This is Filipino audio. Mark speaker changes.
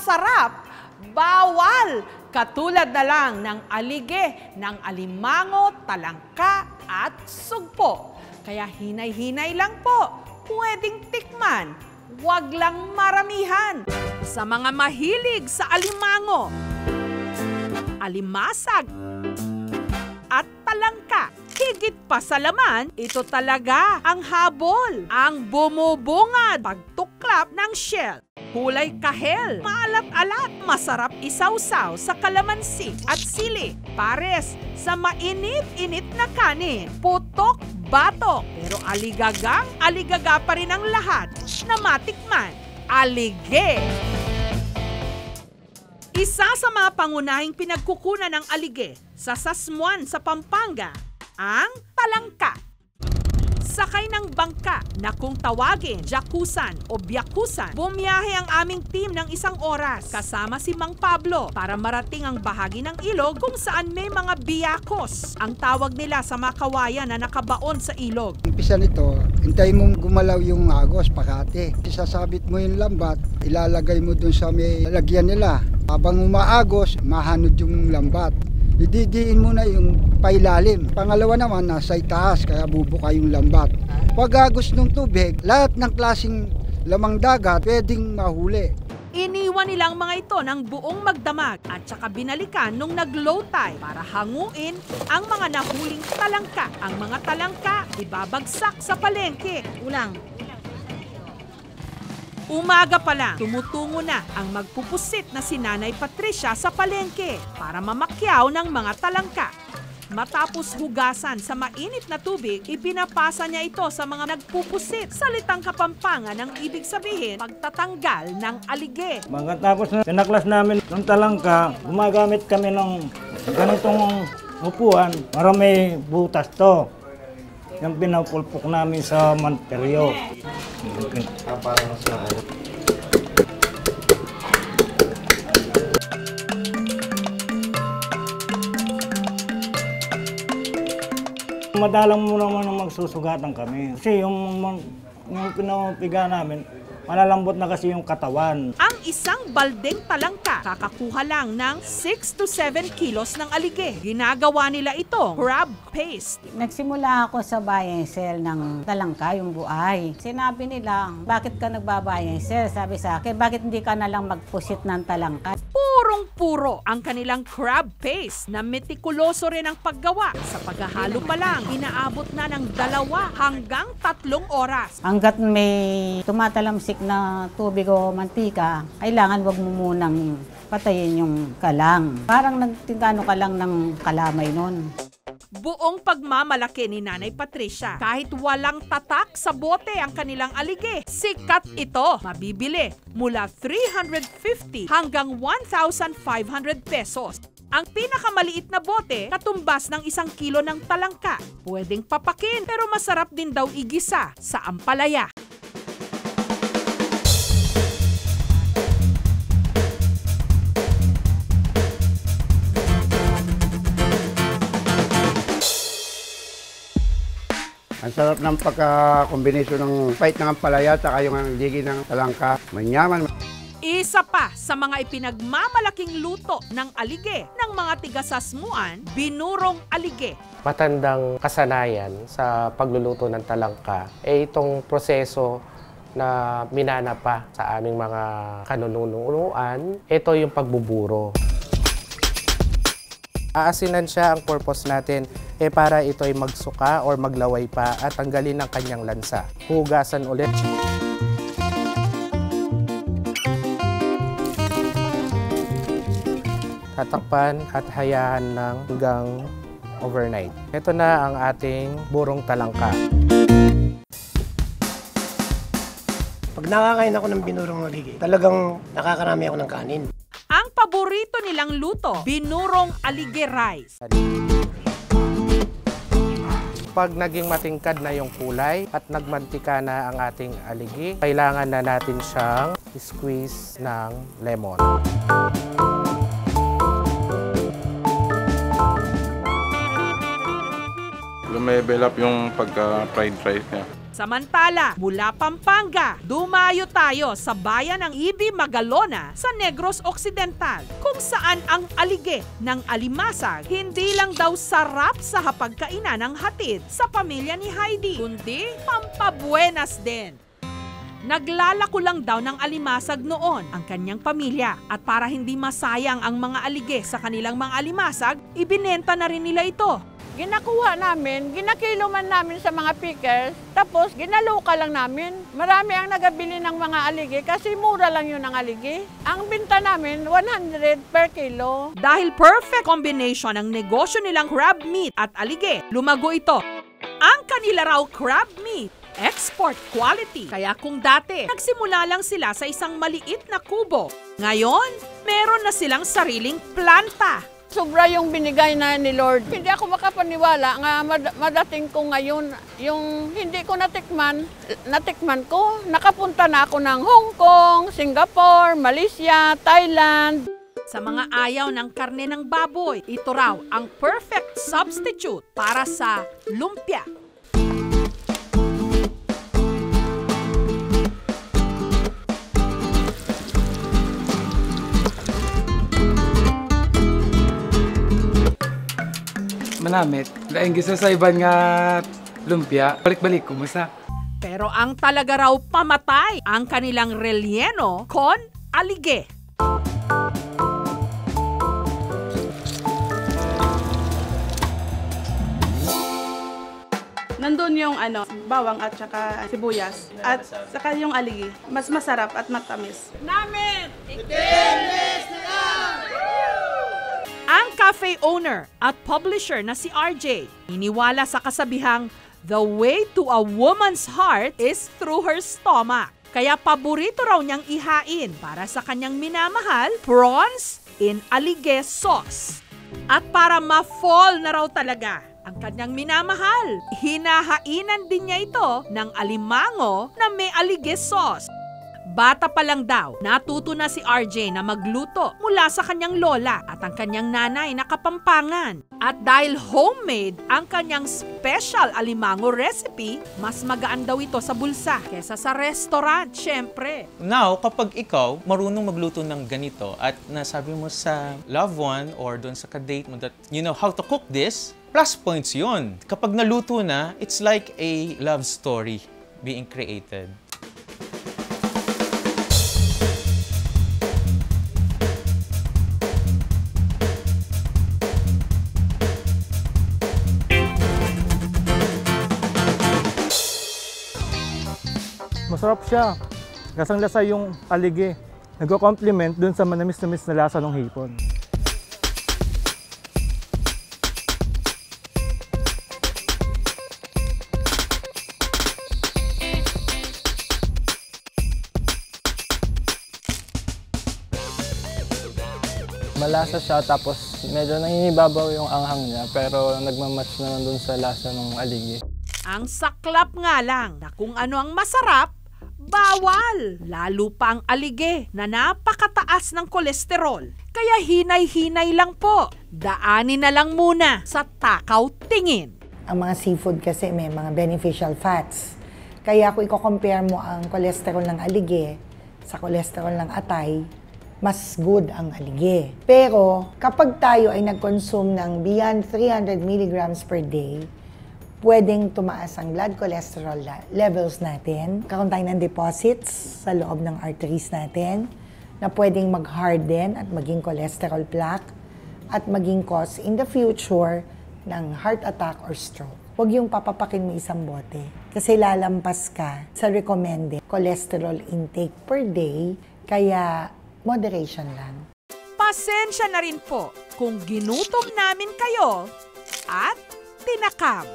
Speaker 1: masarap, bawal. Katulad na lang ng alige, ng alimango, talangka at sugpo. Kaya hinay-hinay lang po, pwedeng tikman, wag lang maramihan. Sa mga mahilig sa alimango, alimasag at talangka, higit pa sa laman, ito talaga ang habol, ang bumubungad pagtuklap ng shell. Kulay kahel, maalat-alat, masarap isawsaw sa kalamansi at sili. Pares sa mainit-init na kanin, putok, batok. Pero aligaga pa rin ang lahat na matikman. Alige! Isa sa mga pangunahing pinagkukunan ng alige sa Sasmuan sa Pampanga, ang talangka. Sakay ng bangka na kung tawagin, Jacusan o Biacusan, bumiyahe ang aming team ng 1 oras kasama si Mang Pablo para marating ang bahagi ng ilog kung saan may mga biyakos, ang tawag nila sa mga kawayan na nakabaon sa ilog.
Speaker 2: Umpisa nito, hintayin mong gumalaw yung agos, pakate. Isasabit mo yung lambat, ilalagay mo dun sa may lagyan nila. Habang umaagos, mahanod yung lambat. Didiin mo na yung pailalim. Pangalawa naman, nasa itaas, kaya bubuka yung lambat. Pag agos ng tubig, lahat ng klaseng lamang dagat pwedeng mahuli.
Speaker 1: Iniwan nilang mga ito ng buong magdamag at saka binalikan nung nag-low tide para hanguin ang mga nahuling talangka. Ang mga talangka ibabagsak sa palengke. Umaga pa lang, tumutungo na ang magpupusit na si Nanay Patricia sa palengke para mamakyaw ng mga talangka. Matapos hugasan sa mainit na tubig, ipinapasa niya ito sa mga nagpupusit. Salitang Kapampangan ang ibig sabihin, pagtatanggal ng alige.
Speaker 3: Pagkatapos na sinaklas namin ng talangka, gumagamit kami ng ganitong upuan para may butas to. Yung pinapulpok namin sa manteryo. Madalang mo naman magsusugatan kami. Kasi yung pinapiga namin, malalambot na kasi yung katawan.
Speaker 1: Ang isang baldeng talangka, kakakuha lang ng 6 to 7 kilos ng alige. Ginagawa nila ito, crab paste.
Speaker 4: Nagsimula ako sa buy and sell ng talangka, yung buhay. Sinabi nila, bakit ka nagbabuy and sell? Sabi sa akin, bakit hindi ka na lang magpusit ng talangka?
Speaker 1: Purong-puro ang kanilang crab paste na metikuloso rin ang paggawa. Sa paghahalo pa lang, inaabot na ng 2 hanggang 3 oras.
Speaker 4: Hanggat may tumatalamsik na tubig o mantika, kailangan wag mo munang patayin yung kalang. Parang nagtingkano ka lang ng kalamay nun.
Speaker 1: Buong pagmamalaki ni Nanay Patricia. Kahit walang tatak sa bote ang kanilang alige, sikat ito. Mabibili mula 350 hanggang 1,500 pesos. Ang pinakamaliit na bote, katumbas ng 1 kilo ng talangka. Pwedeng papakin pero masarap din daw igisa sa ampalaya.
Speaker 5: Ang sarap ng pagka-kombinasyon ng pait ng ampalaya at yung ligi ng talangka. Manyaman.
Speaker 1: Isa pa sa mga ipinagmamalaking luto ng alige ng mga tiga-Sasmuan, binurong alige.
Speaker 6: Matandang kasanayan sa pagluluto ng talangka ay itong proseso na minana pa sa aming mga kanununuan. Ito yung pagbuburo. Aasinan siya, ang purpose natin para ito ay magsuka or maglaway pa at tanggalin ang kanyang lansa. Hugasan ulit. Tatakpan at hayaan ng hanggang overnight. Ito na ang ating burong talangka.
Speaker 7: Pag nakakain ako ng binurong alige, talagang nakakarami ako ng kanin.
Speaker 1: Ang paborito nilang luto, binurong alige rice.
Speaker 6: Pag naging matingkad na yung kulay at nagmantika na ang ating aligi, kailangan na natin siyang squeeze ng lemon.
Speaker 8: Lumevel up yung pagka-fried rice niya.
Speaker 1: Samantala, mula Pampanga, dumayo tayo sa bayan ng Ibi Magalona sa Negros Occidental, kung saan ang alige ng alimasag hindi lang daw sarap sa hapagkainan ng hatid sa pamilya ni Heidi, kundi pampabuenas din. Naglalako lang daw ng alimasag noon ang kanyang pamilya at para hindi masayang ang mga alige sa kanilang mga alimasag, ibinenta na rin nila ito.
Speaker 8: Ginakuha namin, ginakilo man namin sa mga pickers, tapos ginaluka lang namin. Marami ang nagabili ng mga aligi kasi mura lang yun ang aligi. Ang binta namin, 100 per kilo.
Speaker 1: Dahil perfect combination ng negosyo nilang crab meat at alige, lumago ito. Ang kanila raw crab meat, export quality. Kaya kung dati, nagsimula lang sila sa isang maliit na kubo, ngayon, meron na silang sariling planta.
Speaker 8: Sobra yung binigay na ni Lord. Hindi ako makapaniwala nga madating ko ngayon. Yung hindi ko natikman ko. Nakapunta na ako ng Hong Kong, Singapore, Malaysia, Thailand.
Speaker 1: Sa mga ayaw ng karne ng baboy, ito raw ang perfect substitute para sa lumpia.
Speaker 9: Manamit, laing gisa sa iban nga lumpia, balik-balik, kumusta?
Speaker 1: Pero ang talaga raw pamatay ang kanilang relleno con alige.
Speaker 10: Nandun yung bawang at saka sibuyas at saka yung aligi. Mas masarap at matamis.
Speaker 8: Namin!
Speaker 1: Ang cafe owner at publisher na si RJ, iniwala sa kasabihang, the way to a woman's heart is through her stomach. Kaya paborito raw niyang ihain para sa kanyang minamahal, prawns in alige sauce. At para ma-fall na raw talaga ang kanyang minamahal, hinahainan din niya ito ng alimango na may alige sauce. Bata pa lang daw, natuto na si RJ na magluto mula sa kanyang lola at ang kanyang nanay na Kapampangan. At dahil homemade ang kanyang special alimango recipe, mas magaan daw ito sa bulsa kesa sa restaurant, syempre.
Speaker 11: Now, kapag ikaw marunong magluto ng ganito at nasabi mo sa loved one or doon sa kadate mo that you know how to cook this, plus points yun. Kapag naluto na, it's like a love story being created.
Speaker 3: Masarap siya. Lasang-lasa yung alige. Nagko-compliment dun sa manamis-namis na lasa ng hipon.
Speaker 12: Malasa siya tapos medyo nangingibabaw yung anghang niya pero nagmamatch naman dun sa lasa ng aligi.
Speaker 1: Ang saklap nga lang na kung ano ang masarap, bawal. Lalo pa ang alige na napakataas ng kolesterol. Kaya hinay-hinay lang po. Daanin na lang muna sa takaw tingin.
Speaker 13: Ang mga seafood kasi may mga beneficial fats. Kaya kung i-compare mo ang kolesterol ng alige sa kolesterol ng atay, mas good ang alige. Pero kapag tayo ay nag-consume ng beyond 300 mg per day, pwedeng tumaas ang blood cholesterol levels natin. Karoon tayo ng deposits sa loob ng arteries natin na pwedeng mag-harden at maging cholesterol plaque at maging cause in the future ng heart attack or stroke. Huwag yung papapakin mo isang bote kasi lalampas ka sa recommended cholesterol intake per day, kaya moderation lang.
Speaker 1: Pasensya na rin po kung ginutom namin kayo at tinakam.